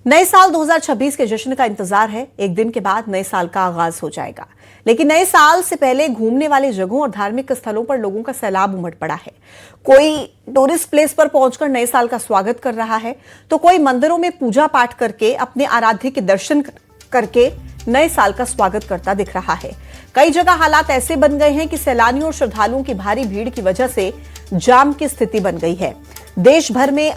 नए साल 2026 के जश्न का इंतजार है। एक दिन के बाद नए साल का आगाज हो जाएगा, लेकिन नए साल से पहले घूमने वाली जगहों और धार्मिक स्थलों पर लोगों का सैलाब उमड़ पड़ा है। कोई टूरिस्ट प्लेस पर पहुंचकर नए साल का स्वागत कर रहा है, तो कोई मंदिरों में पूजा पाठ करके अपने आराध्य के दर्शन करके नए साल का स्वागत करता दिख रहा है। कई जगह हालात ऐसे बन गए हैं कि सैलानियों और श्रद्धालुओं की भारी भीड़ की वजह से जाम की स्थिति बन गई है। देश भर में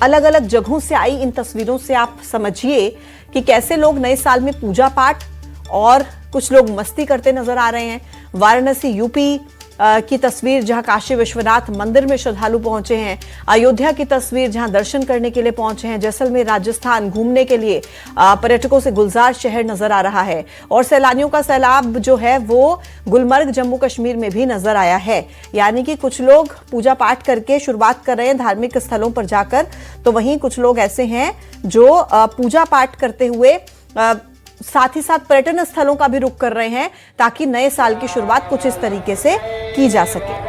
अलग अलग जगहों से आई इन तस्वीरों से आप समझिए कि कैसे लोग नए साल में पूजा पाठ और कुछ लोग मस्ती करते नजर आ रहे हैं। वाराणसी यूपी की तस्वीर जहां काशी विश्वनाथ मंदिर में श्रद्धालु पहुंचे हैं। अयोध्या की तस्वीर जहां दर्शन करने के लिए पहुंचे हैं। जैसलमेर राजस्थान घूमने के लिए पर्यटकों से गुलजार शहर नजर आ रहा है। और सैलानियों का सैलाब जो है वो गुलमर्ग जम्मू कश्मीर में भी नजर आया है। यानी कि कुछ लोग पूजा पाठ करके शुरुआत कर रहे हैं धार्मिक स्थलों पर जाकर, तो वहीं कुछ लोग ऐसे हैं जो पूजा पाठ करते हुए साथ ही साथ पर्यटन स्थलों का भी रुख कर रहे हैं, ताकि नए साल की शुरुआत कुछ इस तरीके से की जा सके।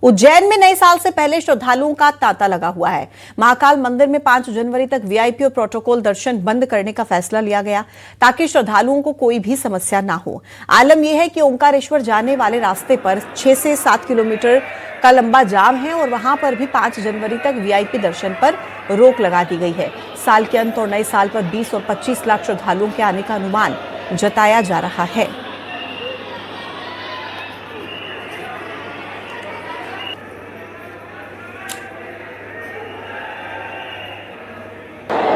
उज्जैन में नए साल से पहले श्रद्धालुओं का तांता लगा हुआ है। महाकाल मंदिर में 5 जनवरी तक वीआईपी और प्रोटोकॉल दर्शन बंद करने का फैसला लिया गया, ताकि श्रद्धालुओं को कोई भी समस्या ना हो। आलम यह है कि ओंकारेश्वर जाने वाले रास्ते पर 6 से 7 किलोमीटर का लंबा जाम है और वहां पर भी 5 जनवरी तक वीआईपी दर्शन पर रोक लगा दी गई है। साल के अंत और नए साल पर 20 और 25 लाख श्रद्धालुओं के आने का अनुमान जताया जा रहा है।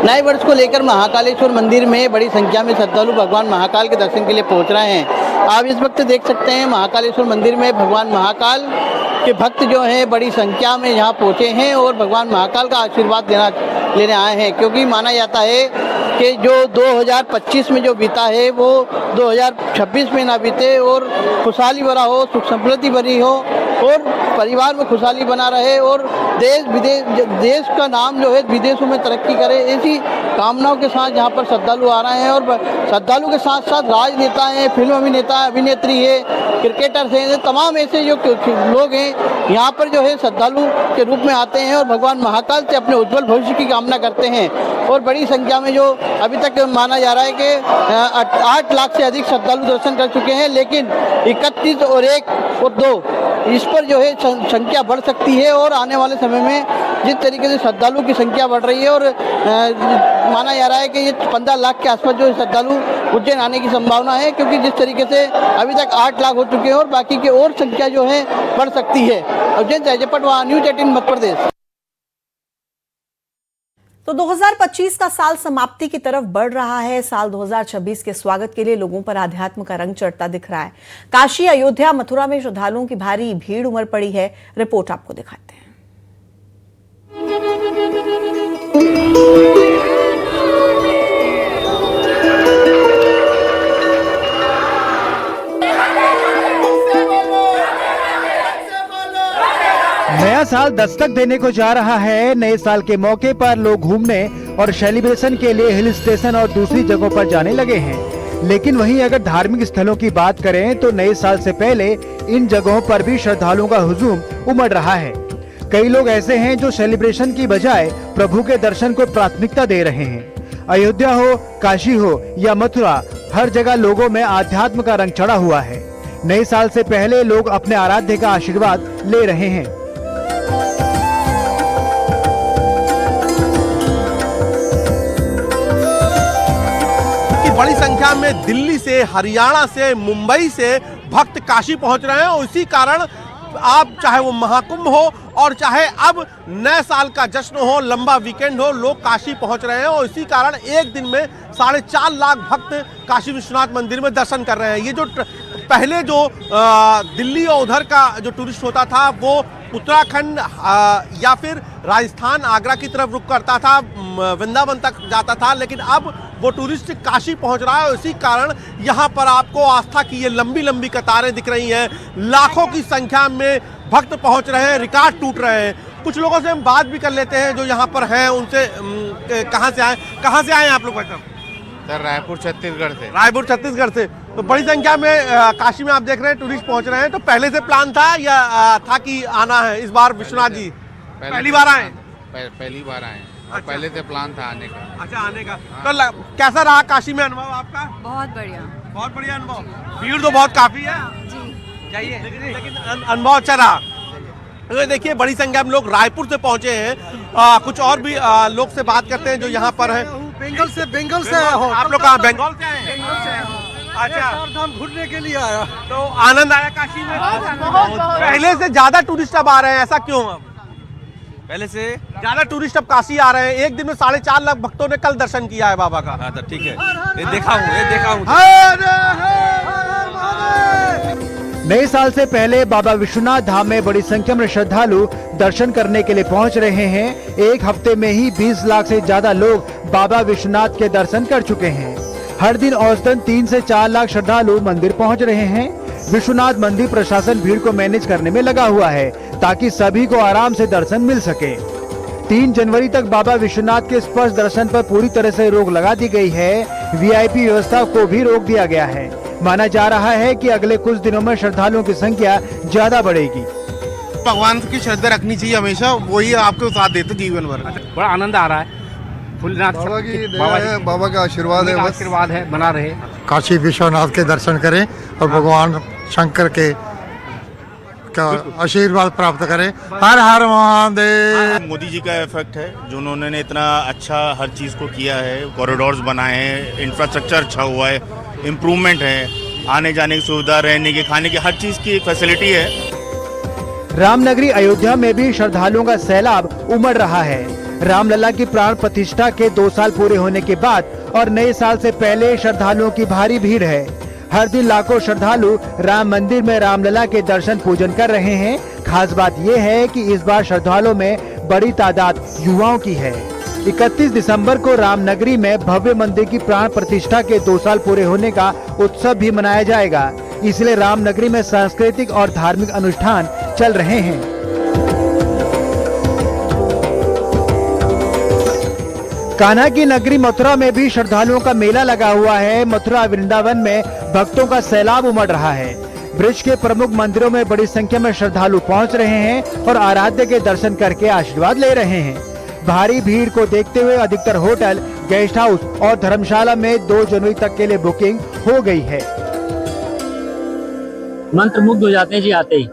नए वर्ष को लेकर महाकालेश्वर मंदिर में बड़ी संख्या में श्रद्धालु भगवान महाकाल के दर्शन के लिए पहुंच रहे हैं। आप इस वक्त देख सकते हैं महाकालेश्वर मंदिर में भगवान महाकाल के भक्त जो हैं बड़ी संख्या में यहाँ पहुंचे हैं और भगवान महाकाल का आशीर्वाद लेने आए हैं, क्योंकि माना जाता है कि जो 2025 में जो बीता है वो 2026 में ना बीते और खुशहाली भरा हो, सुख समृद्धि भरी हो और परिवार में खुशहाली बना रहे और देश का नाम जो है विदेशों में तरक्की करे, ऐसी कामनाओं के साथ यहाँ पर श्रद्धालु आ रहे हैं। और श्रद्धालु के साथ साथ राजनेता हैं, फिल्म अभिनेता, अभिनेत्री है, क्रिकेटर्स हैं, तमाम ऐसे जो लोग हैं यहाँ पर जो है श्रद्धालु के रूप में आते हैं और भगवान महाकाल से अपने उज्जवल भविष्य की कामना करते हैं। और बड़ी संख्या में जो अभी तक माना जा रहा है कि 8 लाख से अधिक श्रद्धालु दर्शन कर चुके हैं, लेकिन 31 और 1 और 2 इस पर जो है संख्या बढ़ सकती है। और आने वाले समय में जिस तरीके से श्रद्धालु की संख्या बढ़ रही है और माना जा रहा है कि ये 15 लाख के आसपास जो श्रद्धालु उज्जैन आने की संभावना है, क्योंकि जिस तरीके से अभी तक 8 लाख हो चुके हैं और बाकी की और संख्या जो है बढ़ सकती है। उज्जैन से जयपट न्यूज़ 18 मध्य प्रदेश। तो 2025 का साल समाप्ति की तरफ बढ़ रहा है। साल 2026 के स्वागत के लिए लोगों पर आध्यात्म का रंग चढ़ता दिख रहा है। काशी, अयोध्या, मथुरा में श्रद्धालुओं की भारी भीड़ उमड़ पड़ी है। रिपोर्ट आपको दिखाते हैं। नया साल दस्तक देने को जा रहा है। नए साल के मौके पर लोग घूमने और सेलिब्रेशन के लिए हिल स्टेशन और दूसरी जगहों पर जाने लगे हैं। लेकिन वहीं अगर धार्मिक स्थलों की बात करें तो नए साल से पहले इन जगहों पर भी श्रद्धालुओं का हुजूम उमड़ रहा है। कई लोग ऐसे हैं जो सेलिब्रेशन की बजाय प्रभु के दर्शन को प्राथमिकता दे रहे हैं। अयोध्या हो, काशी हो या मथुरा, हर जगह लोगों में आध्यात्म का रंग चढ़ा हुआ है। नए साल से पहले लोग अपने आराध्य का आशीर्वाद ले रहे हैं। बड़ी संख्या में दिल्ली से, हरियाणा से, मुंबई से भक्त काशी पहुंच रहे हैं और इसी कारण आप चाहे वो महाकुंभ हो और चाहे अब नए साल का जश्न हो, लंबा वीकेंड हो, लोग काशी पहुंच रहे हैं और इसी कारण एक दिन में 4.5 लाख भक्त काशी विश्वनाथ मंदिर में दर्शन कर रहे हैं। ये जो पहले जो दिल्ली और उधर का जो टूरिस्ट होता था वो उत्तराखंड या फिर राजस्थान, आगरा की तरफ रुख करता था, वृंदावन तक जाता था, लेकिन अब वो टूरिस्ट काशी पहुंच रहा है। इसी कारण यहाँ पर आपको आस्था की ये लंबी लंबी कतारें दिख रही हैं, लाखों की संख्या में भक्त पहुंच रहे हैं, रिकॉर्ड टूट रहे हैं। कुछ लोगों से हम बात भी कर लेते हैं जो यहाँ पर हैं, उनसे कहाँ से आए आप लोग? सर रायपुर छत्तीसगढ़ से। रायपुर छत्तीसगढ़ से। तो बड़ी संख्या में काशी में आप देख रहे हैं टूरिस्ट पहुंच रहे हैं, तो पहले से प्लान था या था कि आना है इस बार? विश्वनाथ जी पहली बार आए? पहली बार आए और अच्छा। पहले से प्लान था आने का। अच्छा, आने का। तो कैसा रहा काशी में अनुभव आपका? बहुत बढ़िया। बहुत बढ़िया अनुभव। भीड़ तो बहुत काफी है जी। जाइए, लेकिन अनुभव अच्छा रहा। तो देखिए बड़ी संख्या में लोग रायपुर से पहुंचे हैं। कुछ और भी लोग से बात करते हैं जो यहाँ पर है। बंगाल से आप लोग कहाँ? बंगाल से आए हैं? अच्छा, धाम घूमने के लिए आया। तो आनंद आया काशी में? पहले से ज्यादा टूरिस्ट अब आ रहे हैं, ऐसा क्यों? अब पहले से ज्यादा टूरिस्ट अब काशी आ रहे हैं। एक दिन में 4.5 लाख भक्तों ने कल दर्शन किया है बाबा का। हाँ तो ठीक है, ये देखा हूँ। नए साल से पहले बाबा विश्वनाथ धाम में बड़ी संख्या में श्रद्धालु दर्शन करने के लिए पहुंच रहे हैं। एक हफ्ते में ही 20 लाख से ज्यादा लोग बाबा विश्वनाथ के दर्शन कर चुके हैं। हर दिन औसतन 3 से 4 लाख श्रद्धालु मंदिर पहुंच रहे हैं। विश्वनाथ मंदिर प्रशासन भीड़ को मैनेज करने में लगा हुआ है ताकि सभी को आराम से दर्शन मिल सके। 3 जनवरी तक बाबा विश्वनाथ के स्पर्श दर्शन पर पूरी तरह से रोक लगा दी गई है। वीआईपी व्यवस्था को भी रोक दिया गया है। माना जा रहा है कि अगले कुछ दिनों में श्रद्धालुओं की संख्या ज्यादा बढ़ेगी। भगवान की श्रद्धा रखनी चाहिए हमेशा, वही आपको साथ देते जीवन भर। बड़ा आनंद आ रहा है। फुलनाथ बाबा का आशीर्वाद है, आशीर्वाद है, बना रहे। काशी विश्वनाथ के दर्शन करें और भगवान शंकर के का आशीर्वाद प्राप्त करें। हर हर महादेव। मोदी जी का इफेक्ट है जो उन्होंने इतना अच्छा हर चीज़ को किया है, कॉरिडोर्स बनाए हैं, इंफ्रास्ट्रक्चर अच्छा हुआ है, इम्प्रूवमेंट है, आने जाने की सुविधा, रहने की, खाने की, हर चीज़ की फैसिलिटी है। रामनगरी अयोध्या में भी श्रद्धालुओं का सैलाब उमड़ रहा है। रामलला की प्राण प्रतिष्ठा के 2 साल पूरे होने के बाद और नए साल से पहले श्रद्धालुओं की भारी भीड़ है। हर दिन लाखों श्रद्धालु राम मंदिर में रामलला के दर्शन पूजन कर रहे हैं। खास बात यह है कि इस बार श्रद्धालुओं में बड़ी तादाद युवाओं की है। 31 दिसंबर को रामनगरी में भव्य मंदिर की प्राण प्रतिष्ठा के 2 साल पूरे होने का उत्सव भी मनाया जाएगा। इसलिए रामनगरी में सांस्कृतिक और धार्मिक अनुष्ठान चल रहे हैं। कान्हा की नगरी मथुरा में भी श्रद्धालुओं का मेला लगा हुआ है। मथुरा वृंदावन में भक्तों का सैलाब उमड़ रहा है। ब्रज के प्रमुख मंदिरों में बड़ी संख्या में श्रद्धालु पहुंच रहे हैं और आराध्य के दर्शन करके आशीर्वाद ले रहे हैं। भारी भीड़ को देखते हुए अधिकतर होटल, गेस्ट हाउस और धर्मशाला में 2 जनवरी तक के लिए बुकिंग हो गई है। मंत्रमुग्ध हो जाते हैं जी आते ही।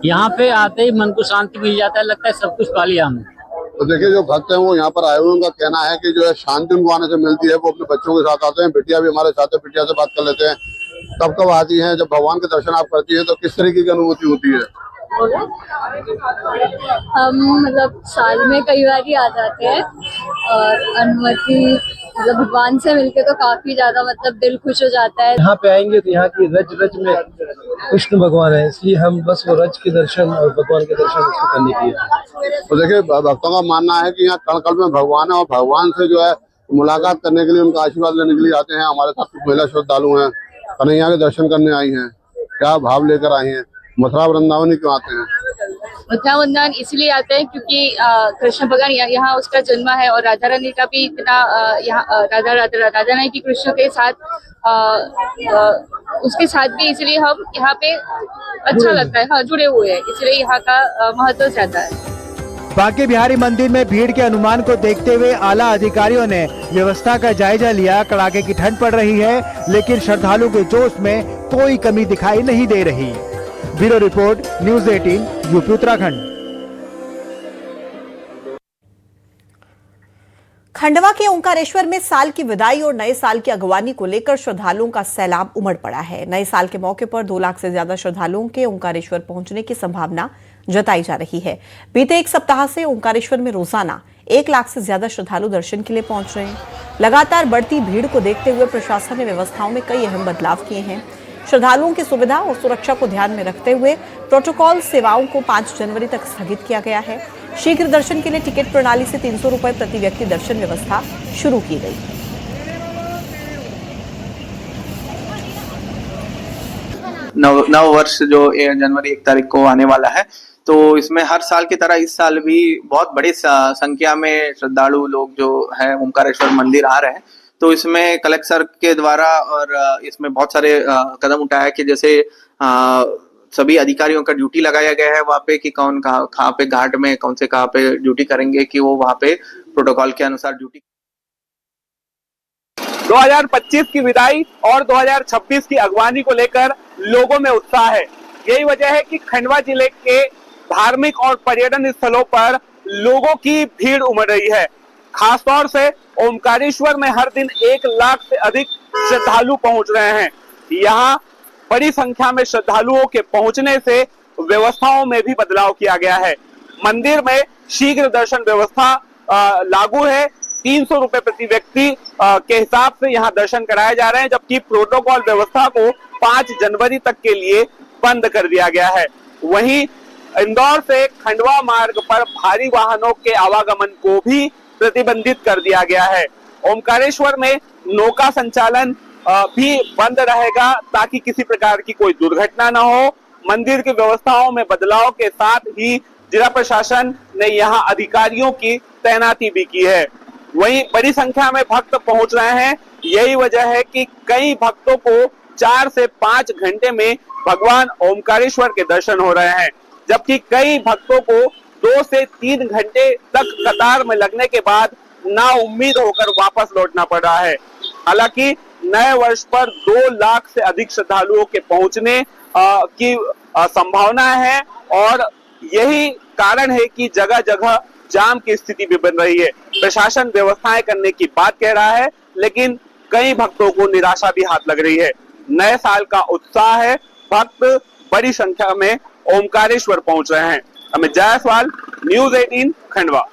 यहाँ पे आते ही मन को शांति मिल जाता है, लगता है सब कुछ पा लिया हमने। तो देखिए जो भक्त हैं वो यहाँ पर आए हुए, उनका कहना है कि जो है शांति उनको आने से मिलती है। वो अपने बच्चों के साथ आते हैं, बिटिया भी हमारे साथ है, बिटिया से बात कर लेते हैं। कब कब आती हैं? जब भगवान के दर्शन आप करती हैं तो किस तरीके की अनुभूति होती है? हम मतलब साल में कई बार ही आ जाते हैं और अनुमति मतलब भगवान से मिलके तो काफी ज्यादा मतलब दिल खुश हो जाता है। यहाँ पे आएंगे तो यहाँ की रज रज में कृष्ण भगवान है, इसलिए हम बस वो रज के दर्शन और भगवान के दर्शन उसको करने के लिए। तो देखिए भक्तों का मानना है कि यहाँ कण कण में भगवान है और भगवान से जो है मुलाकात करने के लिए, उनका आशीर्वाद लेने के लिए आते हैं। हमारे साथ कुछ महिला श्रद्धालु हैं, कन्हैया के दर्शन करने आई हैं। क्या भाव लेकर आई हैं? मथुरा वृंदावन ही क्यों आते हैं? मथुरा वृंदावन इसलिए आते हैं क्योंकि कृष्ण भगवान यहाँ उसका जन्म है और राधा रानी का भी इतना यहाँ राधा रानी की कृष्ण के साथ उसके साथ भी, इसलिए हम यहाँ पे अच्छा लगता है। हाँ, जुड़े हुए हैं, इसलिए यहाँ का महत्व ज्यादा है। बांके बिहारी मंदिर में भीड़ के अनुमान को देखते हुए आला अधिकारियों ने व्यवस्था का जायजा लिया। कड़ाके की ठंड पड़ रही है, लेकिन श्रद्धालु के जोश में कोई कमी दिखाई नहीं दे रही। Bureau report, news 18, UP Uttarakhand. Khandwa के ओंकारेश्वर में साल की विदाई और नए साल की अगवानी को लेकर श्रद्धालुओं का सैलाब उमड़ पड़ा है। नए साल के मौके पर 2 लाख से ज्यादा श्रद्धालुओं के ओंकारेश्वर पहुंचने की संभावना जताई जा रही है। बीते 1 सप्ताह से ओंकारेश्वर में रोजाना 1 लाख से ज्यादा श्रद्धालु दर्शन के लिए पहुंच रहे हैं। लगातार बढ़ती भीड़ को देखते हुए प्रशासन ने व्यवस्थाओं में कई अहम बदलाव किए हैं। श्रद्धालुओं की सुविधा और सुरक्षा को ध्यान में रखते हुए प्रोटोकॉल सेवाओं को 5 जनवरी तक स्थगित किया गया है। शीघ्र दर्शन के लिए टिकट प्रणाली से 300 रुपए प्रति व्यक्ति दर्शन व्यवस्था शुरू की गई। नव वर्ष जो जनवरी 1 तारीख को आने वाला है, तो इसमें हर साल की तरह इस साल भी बहुत बड़ी संख्या में श्रद्धालु लोग जो है ओमकारेश्वर मंदिर आ रहे हैं। तो इसमें कलेक्टर के द्वारा और इसमें बहुत सारे कदम उठाया कि जैसे सभी अधिकारियों का ड्यूटी लगाया गया है वहाँ पे कि कौन कहाँ पे घाट में कौन से कहाँ पे ड्यूटी करेंगे कि वो वहाँ पे प्रोटोकॉल के अनुसार ड्यूटी। 2025 की विदाई और 2026 की अगवानी को लेकर लोगों में उत्साह है। यही वजह है कि खंडवा जिले के धार्मिक और पर्यटन स्थलों पर लोगों की भीड़ उमड़ रही है। खासतौर से ओमकारेश्वर में हर दिन 1 लाख से अधिक श्रद्धालु पहुंच रहे हैं। यहाँ बड़ी संख्या में श्रद्धालुओं के पहुंचने से व्यवस्थाओं में भी बदलाव किया गया है। मंदिर में शीघ्र दर्शन व्यवस्था लागू है। 300 रुपए प्रति व्यक्ति के हिसाब से यहाँ दर्शन कराए जा रहे हैं, जबकि प्रोटोकॉल व्यवस्था को 5 जनवरी तक के लिए बंद कर दिया गया है। वहीं इंदौर से खंडवा मार्ग पर भारी वाहनों के आवागमन को भी प्रतिबंधित कर दिया गया है। ओमकारेश्वर में नौका संचालन भी बंद रहेगा ताकि किसी प्रकार की कोई दुर्घटना न हो। मंदिर की व्यवस्थाओं में बदलाव के साथ ही जिला प्रशासन ने यहाँ अधिकारियों की तैनाती भी की है। वहीं बड़ी संख्या में भक्त पहुंच रहे हैं। यही वजह है कि कई भक्तों को 4 से 5 घंटे में भगवान ओमकारेश्वर के दर्शन हो रहे हैं, जबकि कई भक्तों को 2 से 3 घंटे तक कतार में लगने के बाद नाउम्मीद होकर वापस लौटना पड़ रहा है। हालांकि नए वर्ष पर 2 लाख से अधिक श्रद्धालुओं के पहुंचने की संभावना है और यही कारण है कि जगह जगह जाम की स्थिति भी बन रही है। प्रशासन व्यवस्थाएं करने की बात कह रहा है, लेकिन कई भक्तों को निराशा भी हाथ लग रही है। नए साल का उत्साह है, भक्त बड़ी संख्या में ओमकारेश्वर पहुंच रहे हैं। अमित जायसवाल, न्यूज़ 18 खंडवा।